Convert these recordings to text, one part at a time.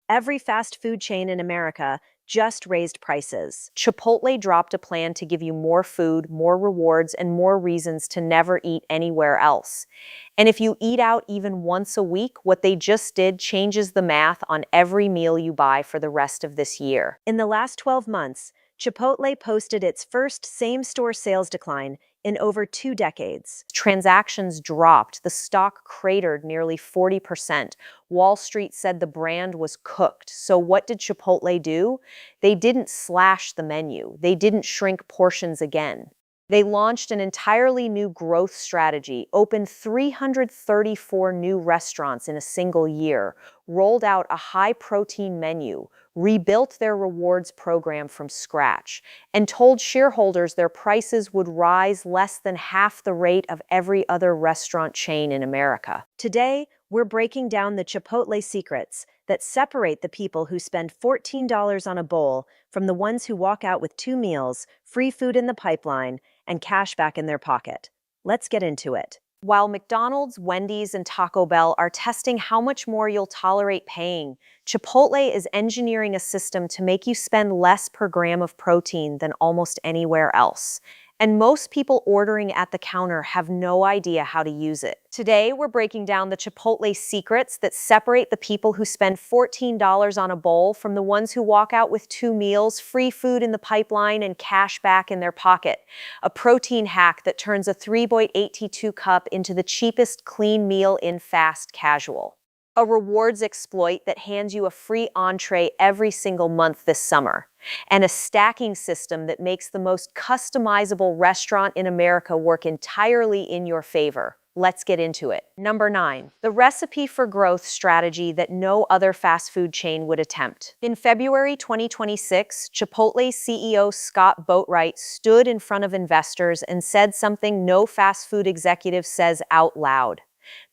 Every fast food chain in America just raised prices. Chipotle dropped a plan to give you more food, more rewards, and more reasons to never eat anywhere else. And if you eat out even once a week, what they just did changes the math on every meal you buy for the rest of this year. In the last 12 months, Chipotle posted its first same-store sales decline in over 2 decades. Transactions dropped, the stock cratered nearly 40%. Wall Street said the brand was cooked. So what did Chipotle do? They didn't slash the menu. They didn't shrink portions again. They launched an entirely new growth strategy, opened 334 new restaurants in a single year, rolled out a high-protein menu, rebuilt their rewards program from scratch, and told shareholders their prices would rise less than half the rate of every other restaurant chain in America. Today, we're breaking down the Chipotle secrets that separate the people who spend $14 on a bowl from the ones who walk out with 2 meals, free food in the pipeline, and cash back in their pocket. Let's get into it. While McDonald's, Wendy's, and Taco Bell are testing how much more you'll tolerate paying, Chipotle is engineering a system to make you spend less per gram of protein than almost anywhere else. And most people ordering at the counter have no idea how to use it. Today, we're breaking down the Chipotle secrets that separate the people who spend $14 on a bowl from the ones who walk out with 2 meals, free food in the pipeline, and cash back in their pocket. A protein hack that turns a 3.82 cup into the cheapest clean meal in fast casual. A rewards exploit that hands you a free entree every single month this summer. And a stacking system that makes the most customizable restaurant in America work entirely in your favor. Let's get into it. Number 9, the recipe for growth strategy that no other fast food chain would attempt. In February 2026, Chipotle CEO Scott Boatwright stood in front of investors and said something no fast food executive says out loud.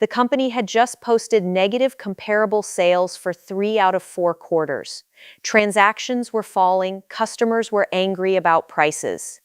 The company had just posted negative comparable sales for 3 out of 4 quarters. Transactions were falling, customers were angry about prices.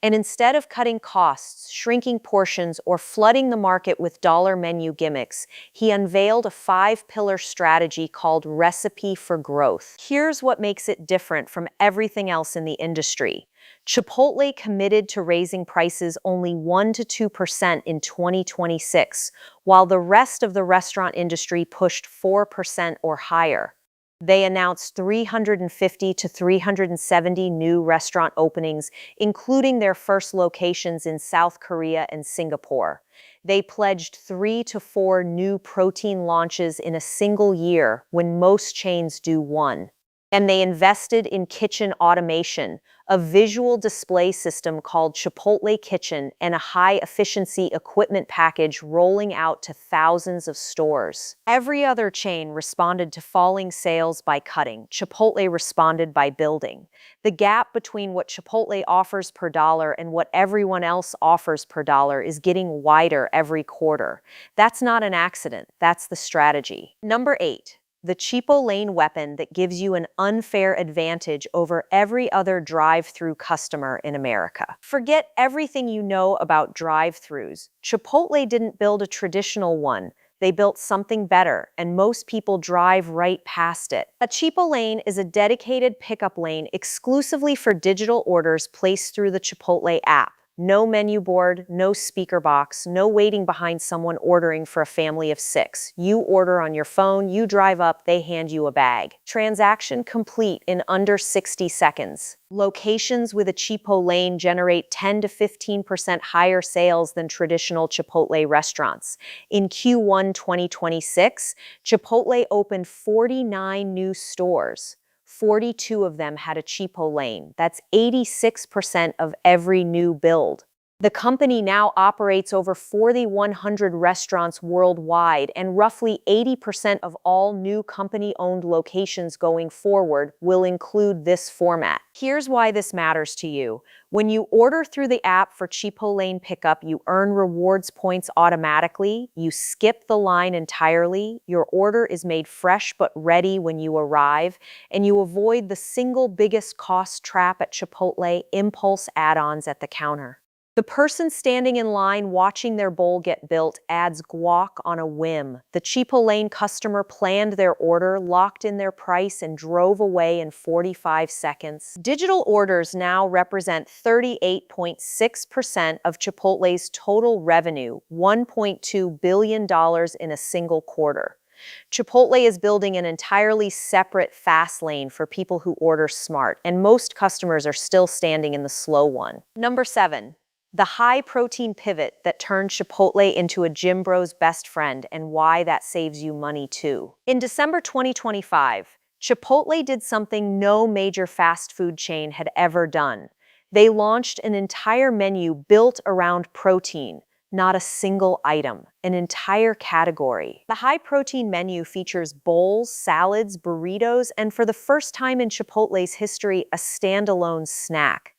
And instead of cutting costs, shrinking portions, or flooding the market with dollar menu gimmicks, he unveiled a 5-pillar strategy called Recipe for Growth. Here's what makes it different from everything else in the industry. Chipotle committed to raising prices only 1 to 2% in 2026, while the rest of the restaurant industry pushed 4% or higher. They announced 350 to 370 new restaurant openings, including their first locations in South Korea and Singapore. They pledged 3 to 4 new protein launches in a single year when most chains do 1. And they invested in kitchen automation, a visual display system called Chipotle Kitchen, and a high-efficiency equipment package rolling out to thousands of stores. Every other chain responded to falling sales by cutting. Chipotle responded by building. The gap between what Chipotle offers per dollar and what everyone else offers per dollar is getting wider every quarter. That's not an accident. That's the strategy. Number 8. The Chipotle weapon that gives you an unfair advantage over every other drive-through customer in America. Forget everything you know about drive-thrus. Chipotle didn't build a traditional one. They built something better, and most people drive right past it. A Chipotle is a dedicated pickup lane exclusively for digital orders placed through the Chipotle app. No menu board, no speaker box, no waiting behind someone ordering for a family of 6. You order on your phone, you drive up, they hand you a bag. Transaction complete in under 60 seconds. Locations with a Chipotle generate 10 to 15% higher sales than traditional Chipotle restaurants. In Q1 2026, Chipotle opened 49 new stores. 42 of them had a Chipotle. That's 86% of every new build. The company now operates over 4,100 restaurants worldwide, and roughly 80% of all new company-owned locations going forward will include this format. Here's why this matters to you. When you order through the app for Chipotle pickup, you earn rewards points automatically, you skip the line entirely, your order is made fresh but ready when you arrive, and you avoid the single biggest cost trap at Chipotle: impulse add-ons at the counter. The person standing in line watching their bowl get built adds guac on a whim. The Chipotle customer planned their order, locked in their price, and drove away in 45 seconds. Digital orders now represent 38.6% of Chipotle's total revenue, $1.2 billion in a single quarter. Chipotle is building an entirely separate fast lane for people who order smart, and most customers are still standing in the slow one. Number 7. The high-protein pivot that turned Chipotle into a gym bro's best friend, and why that saves you money too. In December 2025, Chipotle did something no major fast food chain had ever done. They launched an entire menu built around protein, not a single item, an entire category. The high-protein menu features bowls, salads, burritos, and for the first time in Chipotle's history, a standalone snack.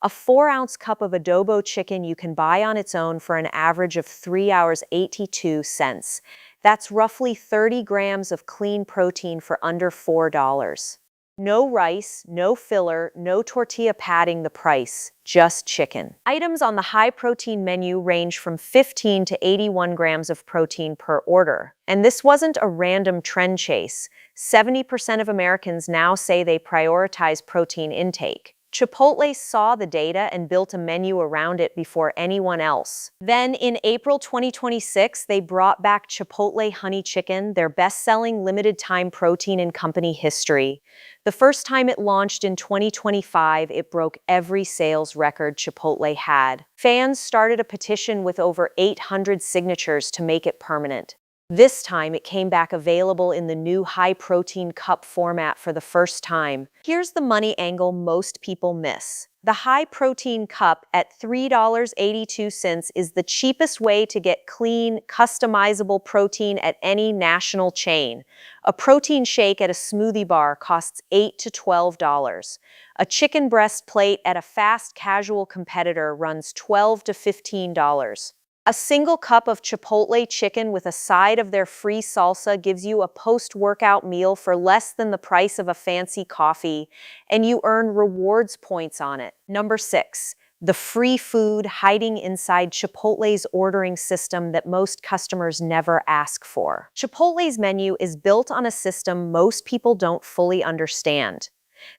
A 4-ounce cup of adobo chicken you can buy on its own for an average of $3.82. That's roughly 30 grams of clean protein for under $4. No rice, no filler, no tortilla padding the price, just chicken. Items on the high-protein menu range from 15 to 81 grams of protein per order. And this wasn't a random trend chase. 70% of Americans now say they prioritize protein intake. Chipotle saw the data and built a menu around it before anyone else. Then, in April 2026, they brought back Chipotle Honey Chicken, their best-selling limited-time protein in company history. The first time it launched in 2025, it broke every sales record Chipotle had. Fans started a petition with over 800 signatures to make it permanent. This time, it came back available in the new high-protein cup format for the first time. Here's the money angle most people miss. The high-protein cup at $3.82 is the cheapest way to get clean, customizable protein at any national chain. A protein shake at a smoothie bar costs $8 to $12. A chicken breast plate at a fast casual competitor runs $12 to $15. A single cup of Chipotle chicken with a side of their free salsa gives you a post-workout meal for less than the price of a fancy coffee, and you earn rewards points on it. Number 6. The free food hiding inside Chipotle's ordering system that most customers never ask for. Chipotle's menu is built on a system most people don't fully understand.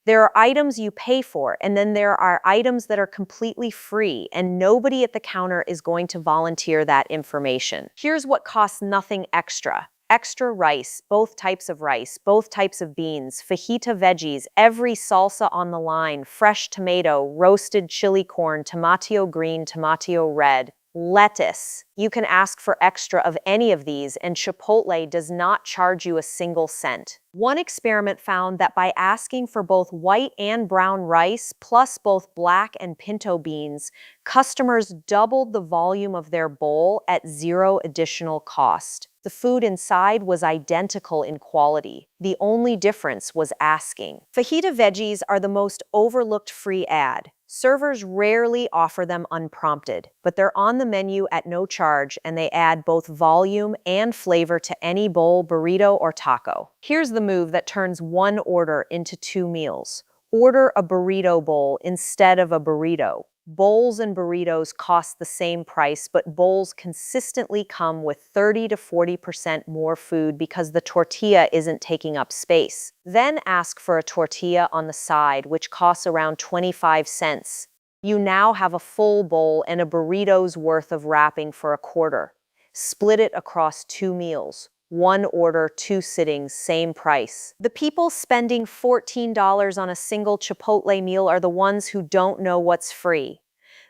There are items you pay for, and then there are items that are completely free, and nobody at the counter is going to volunteer that information. Here's what costs nothing extra. Extra rice, both types of rice, both types of beans, fajita veggies, every salsa on the line, fresh tomato, roasted chili corn, tomatillo green, tomatillo red, lettuce. You can ask for extra of any of these, and Chipotle does not charge you a single cent. One experiment found that by asking for both white and brown rice, plus both black and pinto beans, customers doubled the volume of their bowl at zero additional cost. The food inside was identical in quality. The only difference was asking. Fajita veggies are the most overlooked free ad. Servers rarely offer them unprompted, but they're on the menu at no charge, and they add both volume and flavor to any bowl, burrito, or taco. Here's the move that turns one order into 2 meals. Order a burrito bowl instead of a burrito. Bowls and burritos cost the same price, but bowls consistently come with 30 to 40% more food because the tortilla isn't taking up space. Then ask for a tortilla on the side, which costs around 25 cents. You now have a full bowl and a burrito's worth of wrapping for a quarter. Split it across 2 meals. 1 order, 2 sittings, same price. The people spending $14 on a single Chipotle meal are the ones who don't know what's free.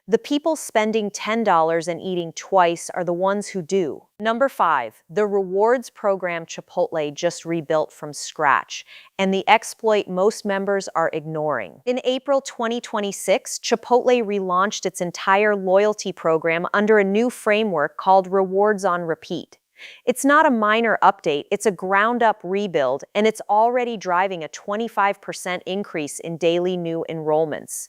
The people spending $10 and eating twice are the ones who do. Number 5, the rewards program Chipotle just rebuilt from scratch, and the exploit most members are ignoring. In April 2026, Chipotle relaunched its entire loyalty program under a new framework called Rewards on Repeat. It's not a minor update, it's a ground-up rebuild, and it's already driving a 25% increase in daily new enrollments.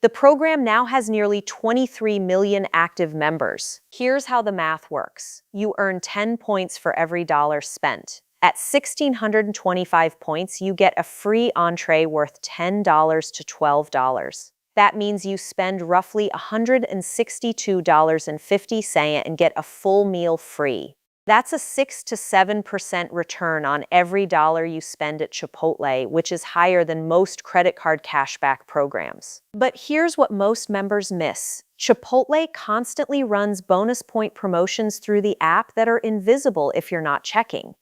The program now has nearly 23 million active members. Here's how the math works. You earn 10 points for every dollar spent. At 1,625 points, you get a free entree worth $10 to $12. That means you spend roughly $162.50 and get a full meal free. That's a 6 to 7% return on every dollar you spend at Chipotle, which is higher than most credit card cashback programs. But here's what most members miss. Chipotle constantly runs bonus point promotions through the app that are invisible if you're not checking.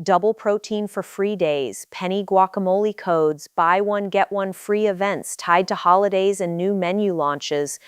Double protein for free days, penny guacamole codes, buy one get one free events tied to holidays and new menu launches.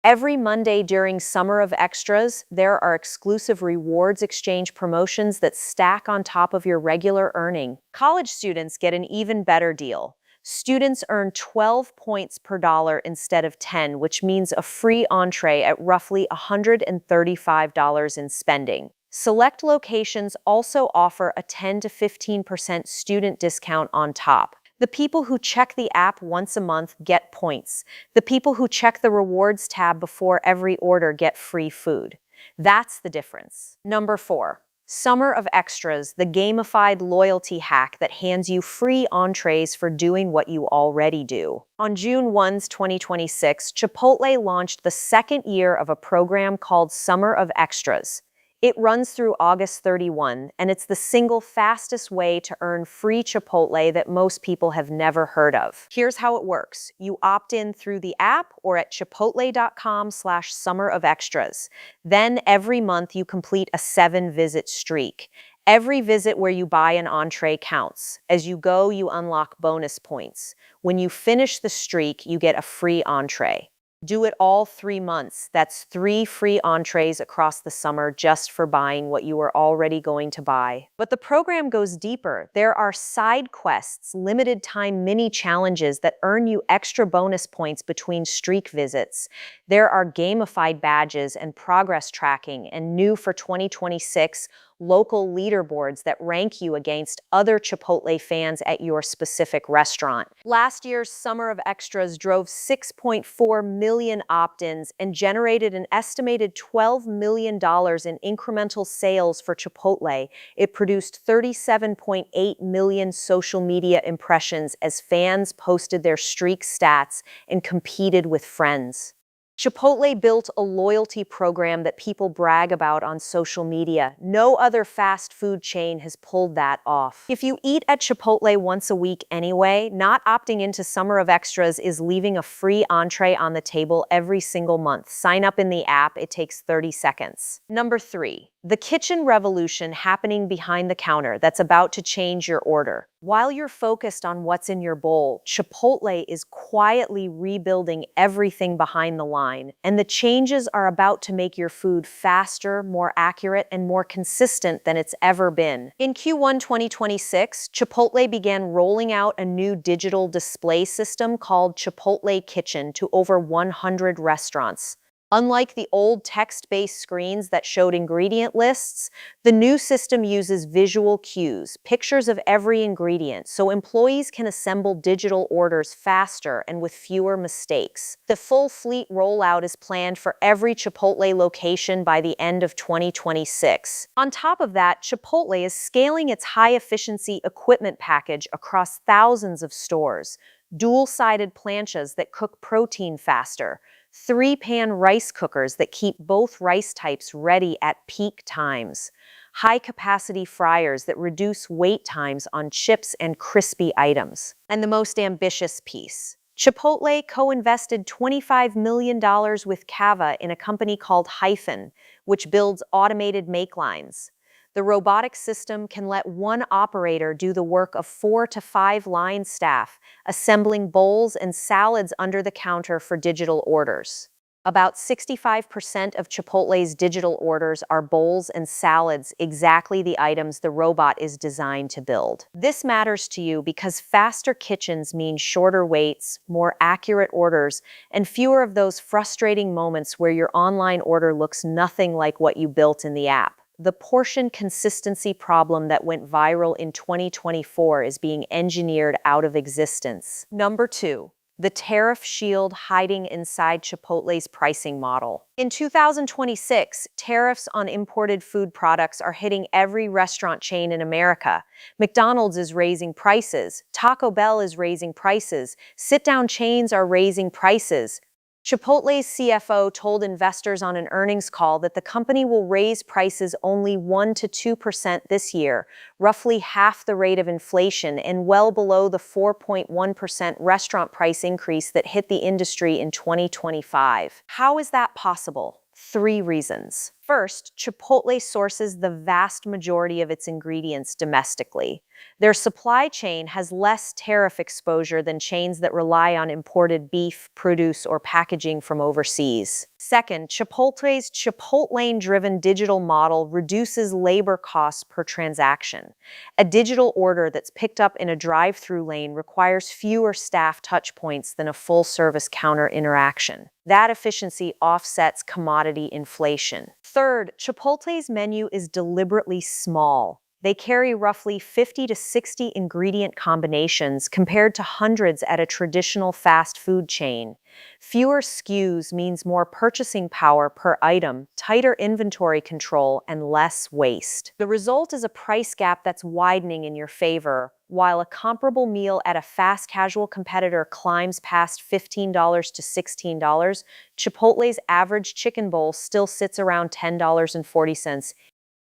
Every Monday during Summer of Extras, there are exclusive rewards exchange promotions that stack on top of your regular earning. College students get an even better deal. Students earn 12 points per dollar instead of 10, which means a free entree at roughly $135 in spending. Select locations also offer a 10 to 15% student discount on top. The people who check the app once a month get points. The people who check the rewards tab before every order get free food. That's the difference. Number 4. Summer of Extras, the gamified loyalty hack that hands you free entrees for doing what you already do. On June 1, 2026, Chipotle launched the second year of a program called Summer of Extras. It runs through August 31, and it's the single fastest way to earn free Chipotle that most people have never heard of. Here's how it works. You opt in through the app or at chipotle.com/summerofextras. Then every month you complete a 7-visit streak. Every visit where you buy an entree counts. As you go, you unlock bonus points. When you finish the streak, you get a free entree. Do it all 3 months. That's 3 free entrees across the summer just for buying what you were already going to buy. But the program goes deeper. There are side quests, limited time mini challenges that earn you extra bonus points between streak visits. There are gamified badges and progress tracking, and new for 2026, local leaderboards that rank you against other Chipotle fans at your specific restaurant. Last year's Summer of Extras drove 6.4 million opt-ins and generated an estimated $12 million in incremental sales for Chipotle. It produced 37.8 million social media impressions as fans posted their streak stats and competed with friends. Chipotle built a loyalty program that people brag about on social media. No other fast food chain has pulled that off. If you eat at Chipotle once a week anyway, not opting into Summer of Extras is leaving a free entree on the table every single month. Sign up in the app. It takes 30 seconds. Number 3. The kitchen revolution happening behind the counter that's about to change your order. While you're focused on what's in your bowl, Chipotle is quietly rebuilding everything behind the line, and the changes are about to make your food faster, more accurate, and more consistent than it's ever been. In Q1 2026, Chipotle began rolling out a new digital display system called Chipotle Kitchen to over 100 restaurants. Unlike the old text-based screens that showed ingredient lists, the new system uses visual cues, pictures of every ingredient, so employees can assemble digital orders faster and with fewer mistakes. The full fleet rollout is planned for every Chipotle location by the end of 2026. On top of that, Chipotle is scaling its high-efficiency equipment package across thousands of stores. Dual-sided planchas that cook protein faster, 3-pan rice cookers that keep both rice types ready at peak times, high-capacity fryers that reduce wait times on chips and crispy items. And the most ambitious piece. Chipotle co-invested $25 million with Cava in a company called Hyphen, which builds automated make lines. The robotic system can let one operator do the work of 4 to 5 line staff, assembling bowls and salads under the counter for digital orders. About 65% of Chipotle's digital orders are bowls and salads, exactly the items the robot is designed to build. This matters to you because faster kitchens mean shorter waits, more accurate orders, and fewer of those frustrating moments where your online order looks nothing like what you built in the app. The portion consistency problem that went viral in 2024 is being engineered out of existence. Number 2. the tariff shield hiding inside Chipotle's pricing model. In 2026, tariffs on imported food products are hitting every restaurant chain in America. McDonald's is raising prices. Taco Bell is raising prices. Sit-down chains are raising prices. Chipotle's CFO told investors on an earnings call that the company will raise prices only 1 to 2% this year, roughly half the rate of inflation and well below the 4.1% restaurant price increase that hit the industry in 2025. How is that possible? 3 reasons. First, Chipotle sources the vast majority of its ingredients domestically. Their supply chain has less tariff exposure than chains that rely on imported beef, produce, or packaging from overseas. Second, Chipotle's Chipotlane-driven digital model reduces labor costs per transaction. A digital order that's picked up in a drive-through lane requires fewer staff touchpoints than a full-service counter interaction. That efficiency offsets commodity inflation. Third, Chipotle's menu is deliberately small. They carry roughly 50 to 60 ingredient combinations compared to hundreds at a traditional fast food chain. Fewer SKUs means more purchasing power per item, tighter inventory control, and less waste. The result is a price gap that's widening in your favor. While a comparable meal at a fast casual competitor climbs past $15 to $16, Chipotle's average chicken bowl still sits around $10.40.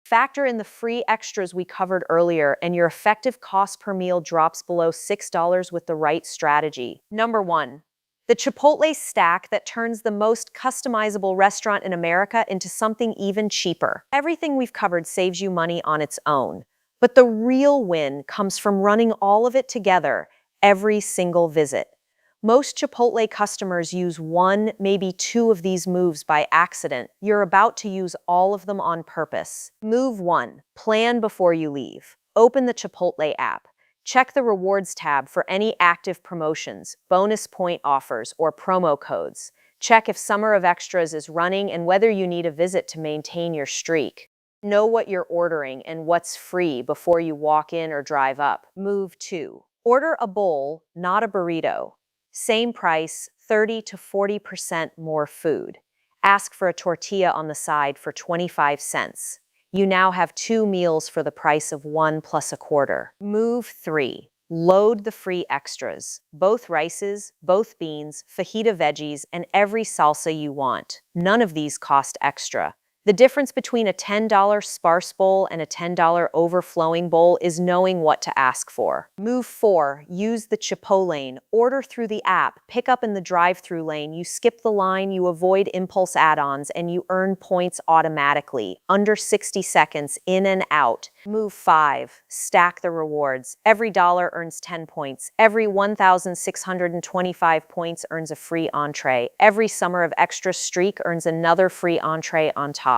Factor in the free extras we covered earlier, and your effective cost per meal drops below $6 with the right strategy. Number 1. The Chipotle stack that turns the most customizable restaurant in America into something even cheaper. Everything we've covered saves you money on its own, but the real win comes from running all of it together every single visit. Most Chipotle customers use 1, maybe 2 of these moves by accident. You're about to use all of them on purpose. Move 1. Plan before you leave. Open the Chipotle app. Check the Rewards tab for any active promotions, bonus point offers, or promo codes. Check if Summer of Extras is running and whether you need a visit to maintain your streak. Know what you're ordering and what's free before you walk in or drive up. Move 2. Order a bowl, not a burrito. Same price, 30 to 40% more food. Ask for a tortilla on the side for 25 cents. You now have 2 meals for the price of 1 plus a quarter. Move 3. Load the free extras. Both rices, both beans, fajita veggies, and every salsa you want. None of these cost extra. The difference between a $10 sparse bowl and a $10 overflowing bowl is knowing what to ask for. Move 4. Use the Chipotlane. Order through the app. Pick up in the drive-through lane. You skip the line, you avoid impulse add-ons, and you earn points automatically. Under 60 seconds, in and out. Move 5. Stack the rewards. Every dollar earns 10 points. Every 1,625 points earns a free entree. Every Summer of Extra streak earns another free entree on top.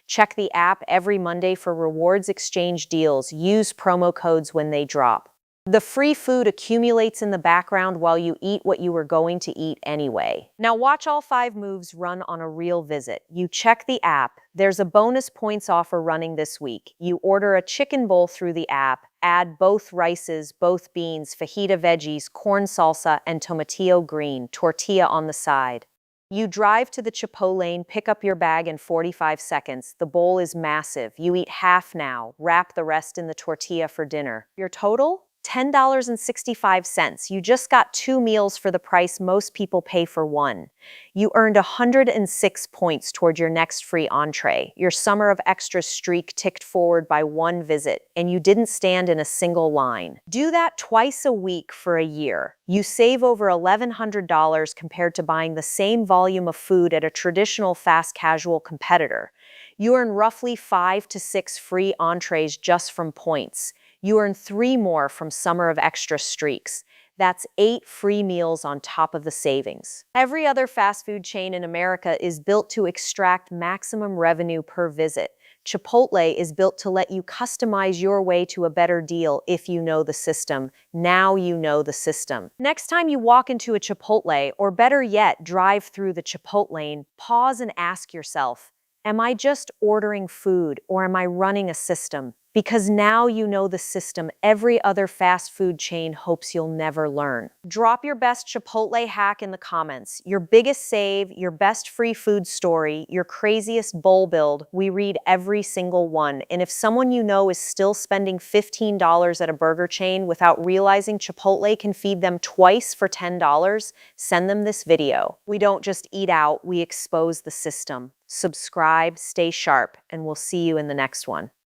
Check the app every Monday for rewards exchange deals. Use promo codes when they drop. The free food accumulates in the background while you eat what you were going to eat anyway. Now watch all 5 moves run on a real visit. You check the app. There's a bonus points offer running this week. You order a chicken bowl through the app. Add both rices, both beans, fajita veggies, corn salsa, and tomatillo green, tortilla on the side. You drive to the Chipotlane, pick up your bag in 45 seconds. The bowl is massive. You eat half now, wrap the rest in the tortilla for dinner. Your total? $10.65. You just got 2 meals for the price most people pay for 1. You earned 106 points toward your next free entree. Your Summer of Extra streak ticked forward by 1 visit, and you didn't stand in a single line. Do that twice a week for a year. You save over $1,100 compared to buying the same volume of food at a traditional fast casual competitor. You earn roughly 5 to 6 free entrees just from points. You earn 3 more from Summer of Extra streaks. That's 8 free meals on top of the savings. Every other fast food chain in America is built to extract maximum revenue per visit. Chipotle is built to let you customize your way to a better deal if you know the system. Now you know the system. Next time you walk into a Chipotle, or better yet, drive through the Chipotlane, pause and ask yourself, am I just ordering food or am I running a system? because now you know the system every other fast food chain hopes you'll never learn. Drop your best Chipotle hack in the comments, your biggest save, your best free food story, your craziest bowl build. We read every single one. And if someone you know is still spending $15 at a burger chain without realizing Chipotle can feed them twice for $10, send them this video. We don't just eat out, we expose the system. Subscribe, stay sharp, and we'll see you in the next one.